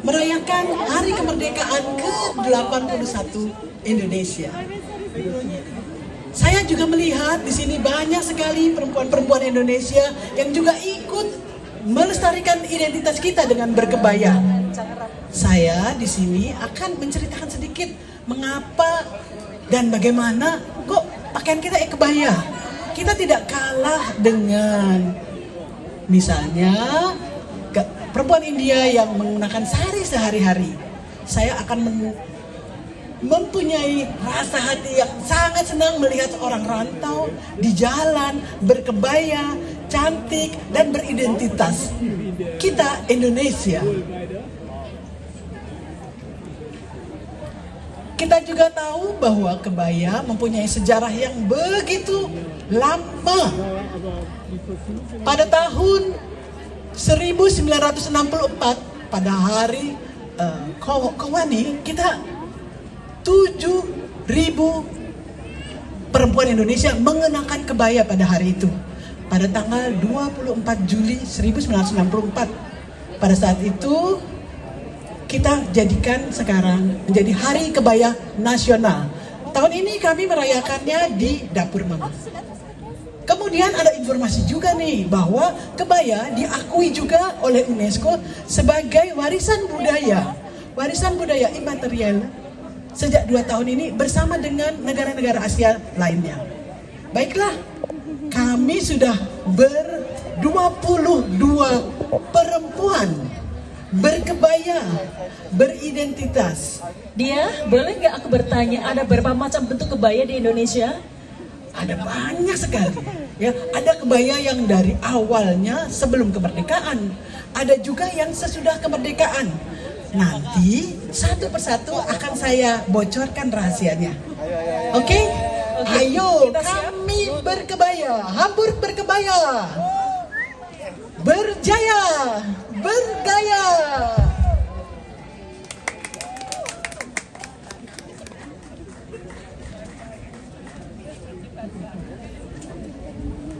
merayakan Hari Kemerdekaan ke-81 Indonesia. Saya juga melihat di sini banyak sekali perempuan-perempuan Indonesia yang juga ikut melestarikan identitas kita dengan berkebaya. Saya di sini akan menceritakan sedikit mengapa dan bagaimana kok pakaian kita kebaya. Kita tidak kalah dengan misalnya perempuan India yang menggunakan sari sehari-hari. Saya akan mempunyai rasa hati yang sangat senang melihat seorang rantau di jalan berkebaya, cantik dan beridentitas. Kita Indonesia. Kita juga tahu bahwa kebaya mempunyai sejarah yang begitu lama. Pada tahun 1964, pada hari Kowani, kita 7.000 perempuan Indonesia mengenakan kebaya pada hari itu. Pada tanggal 24 Juli 1964. Pada saat itu kita jadikan sekarang menjadi Hari Kebaya Nasional. Tahun ini kami merayakannya di Dapur Mama. Kemudian ada informasi juga nih bahwa kebaya diakui juga oleh UNESCO sebagai warisan budaya imaterial sejak 2 tahun ini bersama dengan negara-negara Asia lainnya. Baiklah, kami sudah ber-22 perempuan berkebaya, beridentitas. Dia, boleh nggak aku bertanya, ada berapa macam bentuk kebaya di Indonesia? Ada banyak sekali. Ya, ada kebaya yang dari awalnya sebelum kemerdekaan, ada juga yang sesudah kemerdekaan. Nanti satu persatu akan saya bocorkan rahasianya. Oke? Ayo, kami berkebaya, Hamburg berkebaya. Berjaya, bergaya.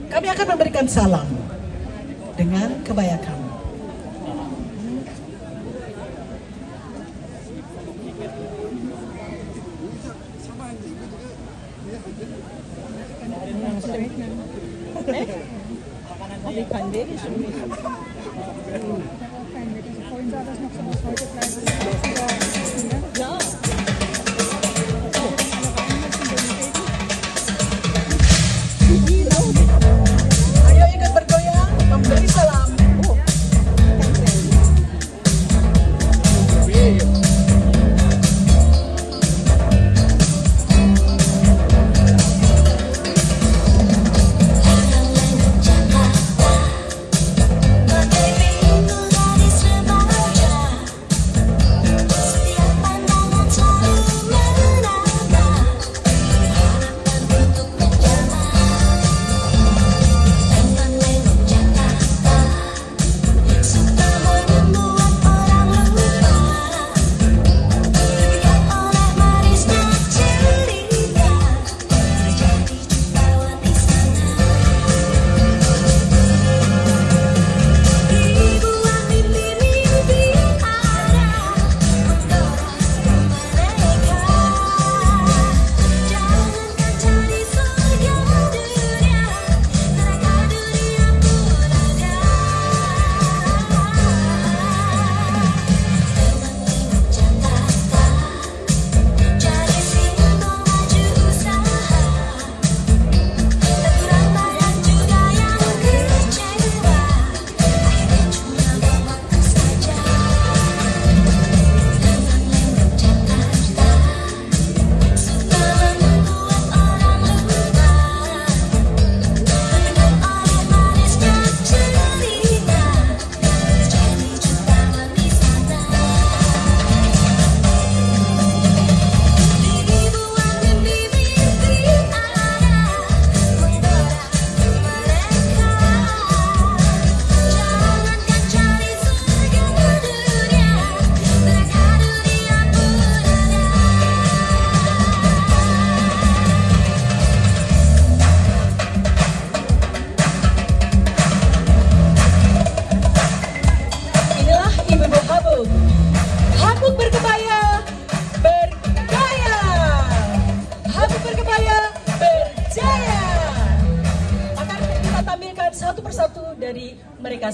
Kami akan memberikan salam dengan kebaya kami. Ayo ikut bergoyang, memberi salam.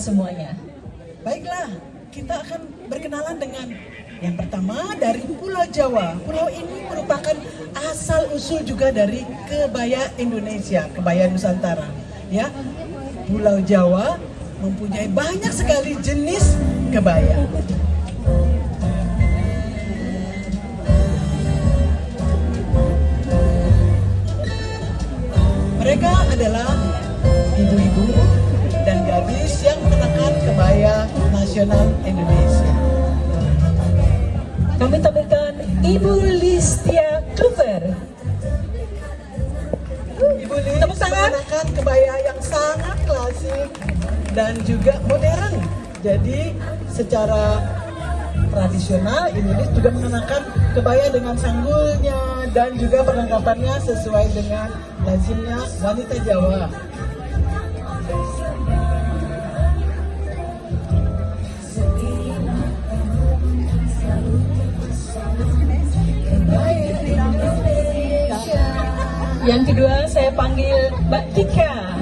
semuanya. Baiklah, kita akan berkenalan dengan yang pertama dari Pulau Jawa. Pulau ini merupakan asal-usul juga dari kebaya Indonesia, kebaya Nusantara. Ya, Pulau Jawa mempunyai banyak sekali jenis kebaya. Mereka adalah ibu-ibu dan gadis yang mengenakan kebaya nasional Indonesia. Kami tampilkan Ibu Listia Kluver. Ibu Lis mengenakan kebaya yang sangat klasik dan juga modern. Jadi secara tradisional Ibu Lis juga mengenakan kebaya dengan sanggulnya dan juga perlengkapannya sesuai dengan lazimnya wanita Jawa. Yang kedua saya panggil Mbak Tika.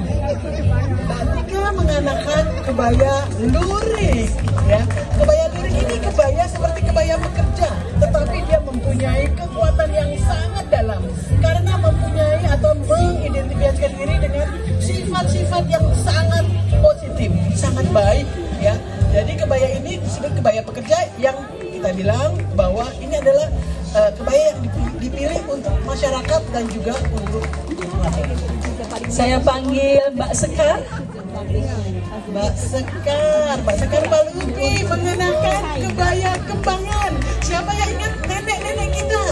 Mbak Tika mengenakan kebaya lurik, ya. Kebaya lurik ini kebaya seperti kebaya pekerja, tetapi dia mempunyai kekuatan yang sangat dalam karena mempunyai atau mengidentifikasikan diri dengan sifat-sifat yang sangat positif, sangat baik, ya. Jadi kebaya ini disebut kebaya pekerja yang kita bilang bahwa ini adalah kebaya yang dipilih untuk masyarakat dan juga untuk Saya panggil Mbak Sekar. Mbak Sekar Palupi mengenakan kebaya kembangan. Siapa yang ingat nenek-nenek kita,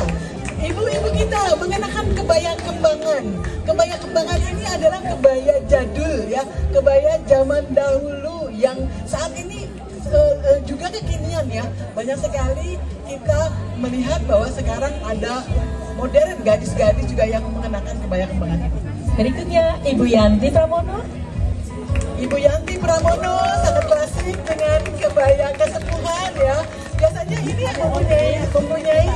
ibu-ibu kita mengenakan kebaya kembangan. Kebaya kembangan ini adalah kebaya jadul, ya, kebaya zaman dahulu yang saat ini juga kekinian, ya. Banyak sekali kita melihat bahwa sekarang ada modern gadis-gadis juga yang mengenakan kebaya kembangan ini. Berikutnya Ibu Yanti Pramono. Ibu Yanti Pramono sangat klasik dengan kebaya kesepuhan, ya. Biasanya ini yang mempunyai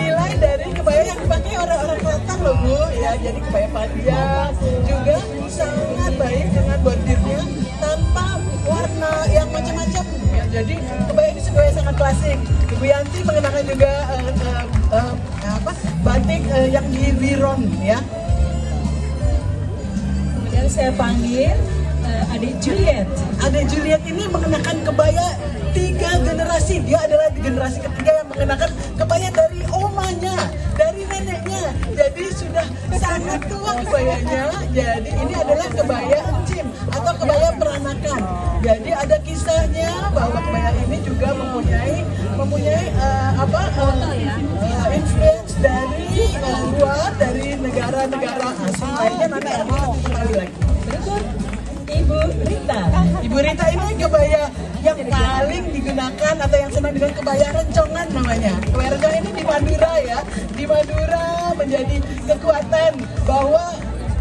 nilai dari kebaya yang dipakai orang-orang Selatan loh, Bu, ya. Jadi kebaya panjang juga sangat baik dengan bordirnya tanpa warna yang macam-macam, ya. Jadi kebaya ini sebenarnya sangat klasik. Ibu Yanti mengenakan juga batik yang di Wiron, ya. Kemudian saya panggil Adik Juliet. Adik Juliet ini mengenakan kebaya 3 generasi. Dia adalah generasi ketiga yang mengenakan kebaya dari omanya, dari neneknya. Jadi sudah sangat tua kebayanya. Jadi ini adalah kebaya encim atau kebaya peranakan. Jadi ada kisahnya bahwa kebaya ini juga mempunyai influence dari luar, dari negara-negara asing lainnya. Nanti akan kembali lagi. Berikut Ibu Rita. Ibu Rita ini kebaya yang paling digunakan atau yang senang dengan kebaya rencongan namanya. Kebaya rencongan ini di Madura, ya. Di Madura menjadi kekuatan bahwa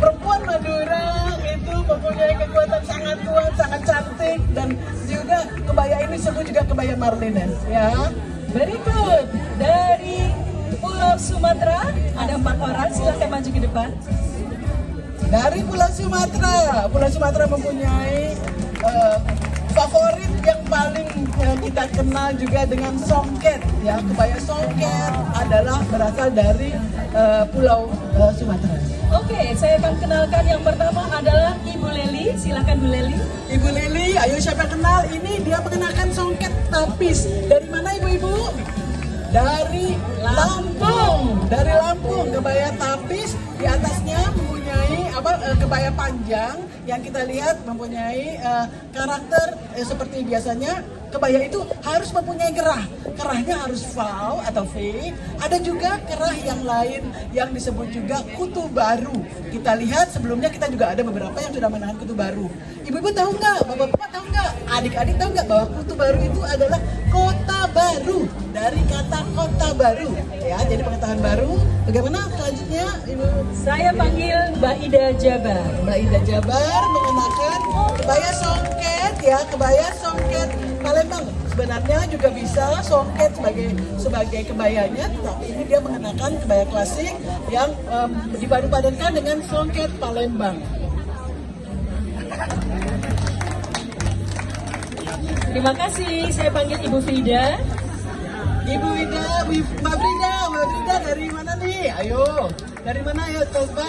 perempuan Madura itu mempunyai kekuatan sangat kuat, sangat cantik, dan juga kebaya ini disebut juga kebaya Marlina, ya. Berikut dari Pulau Sumatera ada 4 orang, silahkan maju ke depan. Dari Pulau Sumatera mempunyai favorit yang paling kita kenal juga dengan songket, ya. Kebaya songket adalah berasal dari Pulau Sumatera. Oke, saya akan kenalkan yang pertama adalah Ibu Leli. Silakan Bu Leli. Ibu Leli, ayo siapa yang kenal? Ini dia mengenakan songket tapis. Dari mana ibu-ibu? Dari Lampung. Dari Lampung, kebaya tapis, di atasnya mempunyai kebaya panjang yang kita lihat mempunyai karakter seperti biasanya. Kebaya itu harus mempunyai kerah. Kerahnya harus V atau V. Ada juga kerah yang lain yang disebut juga kutu baru. Kita lihat sebelumnya kita juga ada beberapa yang sudah menahan kutu baru. Ibu-ibu tahu nggak? Bapak-bapak tahu nggak? Adik-adik tahu nggak bahwa kutu baru itu adalah kota baru, dari kata kota baru, ya. Jadi pengetahuan baru. Bagaimana selanjutnya, Ibu? Saya panggil Mbak Ida Jabar. Mbak Ida Jabar mengenakan kebaya songket, ya, kebaya songket Palembang. Sebenarnya juga bisa songket sebagai kebayanya, tapi ini dia mengenakan kebaya klasik yang dipadu-padankan dengan songket Palembang. Terima kasih. Saya panggil Ibu Frida. Ibu Ida, Mbak Frida dari mana nih? Ayo, dari mana ya coba?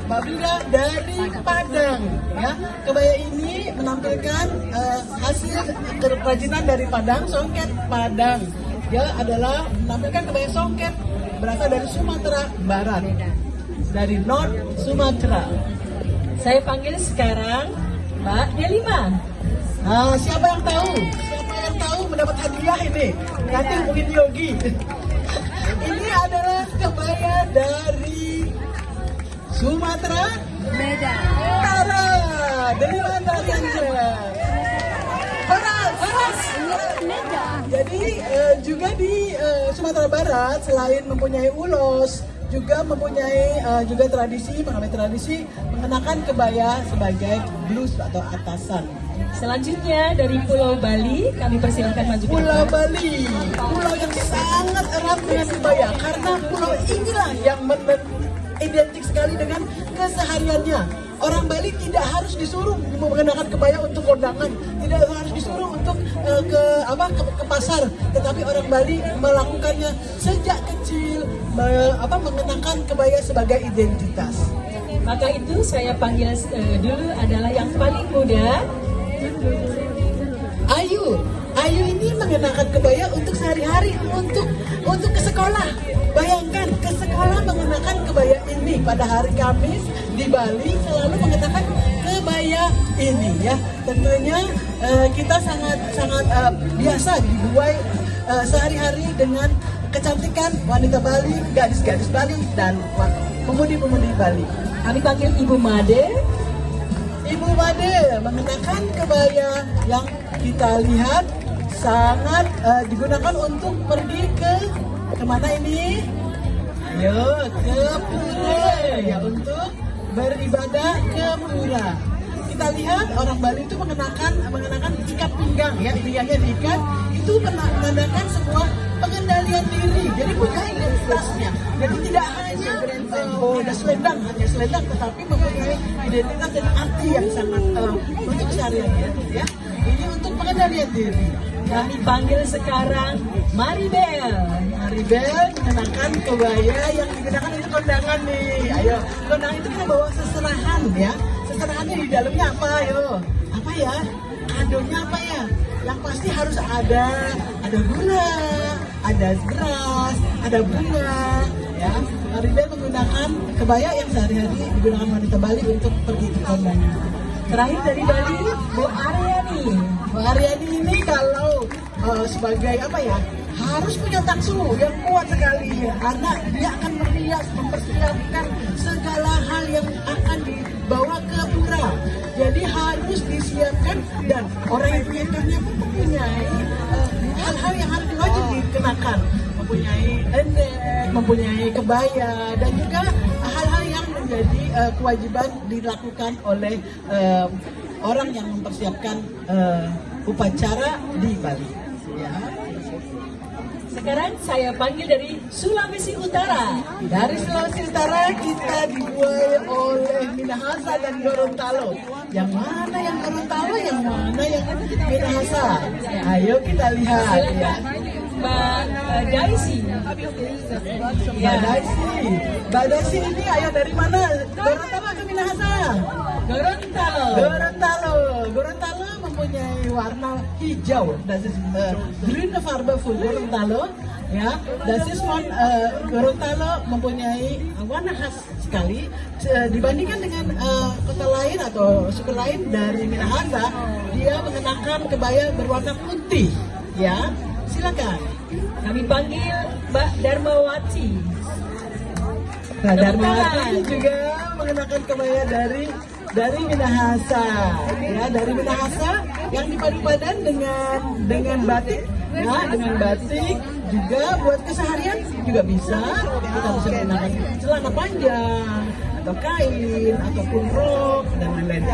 Mbak Frida dari Padang, ya. Kebaya ini menampilkan hasil kerajinan dari Padang, songket Padang. Dia adalah menampilkan kebaya songket berasal dari Sumatera Barat, dari North Sumatera. Saya panggil sekarang Mbak Delima. Nah, siapa yang tahu? Siapa yang tahu mendapat hadiah ini? Nanti mungkin Yogi. Ini adalah kebaya dari Sumatera Utara. Dari mana Anda? Horas. Jadi juga di Sumatera Barat selain mempunyai ulos, juga mempunyai juga mengambil tradisi mengenakan kebaya sebagai blus atau atasan. Selanjutnya dari Pulau Bali, kami persilakan maju ke Pulau depan. Bali, pulau yang sangat erat dengan kebaya karena pulau inilah yang identik sekali dengan kesehariannya. Orang Bali tidak harus disuruh mengenakan kebaya untuk kondangan, tidak harus disuruh untuk ke pasar, tetapi orang Bali melakukannya sejak kecil, mengenakan kebaya sebagai identitas. Maka itu saya panggil dulu adalah yang paling muda. Ayu ini mengenakan kebaya untuk sehari-hari, untuk ke sekolah. Bayangkan ke sekolah mengenakan kebaya ini pada hari Kamis di Bali selalu mengenakan kebaya ini ya. Tentunya kita sangat biasa dibuai sehari-hari dengan kecantikan wanita Bali, gadis-gadis Bali dan pemudi-pemudi Bali. Kami panggil Ibu Made. Ibu Made mengenakan kebaya yang kita lihat sangat digunakan untuk pergi ke kemana ini? Ayo ke pura ya, untuk beribadah ke pura. Kita lihat orang Bali itu mengenakan ikat pinggang ya, pinggangnya diikat, itu menandakan sebuah pengendalian diri. Jadi punya identitasnya. Jadi tidak hanya hanya selendang, tetapi mempunyai identitas dan arti yang sangat untuk sehari-hari ya. Ini untuk pengendalian diri. Kami panggil sekarang Maribel. Maribel mengenakan kebaya yang digunakan untuk kondangan nih. Ayo, kondangan itu kita bawa seserahan ya. Seserahannya di dalamnya apa? Ayo, apa ya? Kadonya apa ya? Yang pasti harus ada gula, ada beras, ada bunga ya. Maribel menggunakan kebaya yang sehari-hari digunakan wanita Bali untuk pergi ke kondangan. Terakhir dari Bali, Bu Aryani. Bu Aryani ini kalau sebagai harus punya taksu yang kuat sekali karena dia akan mempersiapkan segala hal yang akan dibawa ke pura. Jadi harus disiapkan dan orang yang menyiapkannya pun mempunyai hal-hal yang harus wajib dikenakan, mempunyai endek, mempunyai kebaya dan juga hal-hal yang menjadi kewajiban dilakukan oleh orang yang mempersiapkan upacara di Bali. Ya. Sekarang saya panggil dari Sulawesi Utara. Dari Sulawesi Utara kita dibuai oleh Minahasa dan Gorontalo. Yang mana yang Gorontalo, yang mana yang Minahasa? Ayo kita lihat ya. Mbak Daisy. Mbak Daisy ini ayo dari mana? Gorontalo atau Minahasa? Gorontalo mempunyai warna hijau. Das ist grüne Farbe für Gorontalo. Ya, das ist Gorontalo mempunyai warna khas sekali dibandingkan dengan kota lain atau suku lain dari Minahasa. Dia mengenakan kebaya berwarna putih. Ya, silakan. Kami panggil Mbak Darmawati. Mbak Darmawati juga mengenakan kebaya dari Minahasa, ya, dari Minahasa yang dipadu-padan dengan batik, ya, dengan batik juga buat keseharian juga bisa. Kita bisa menggunakan celana panjang atau kain ataupun rok dan lain-lain.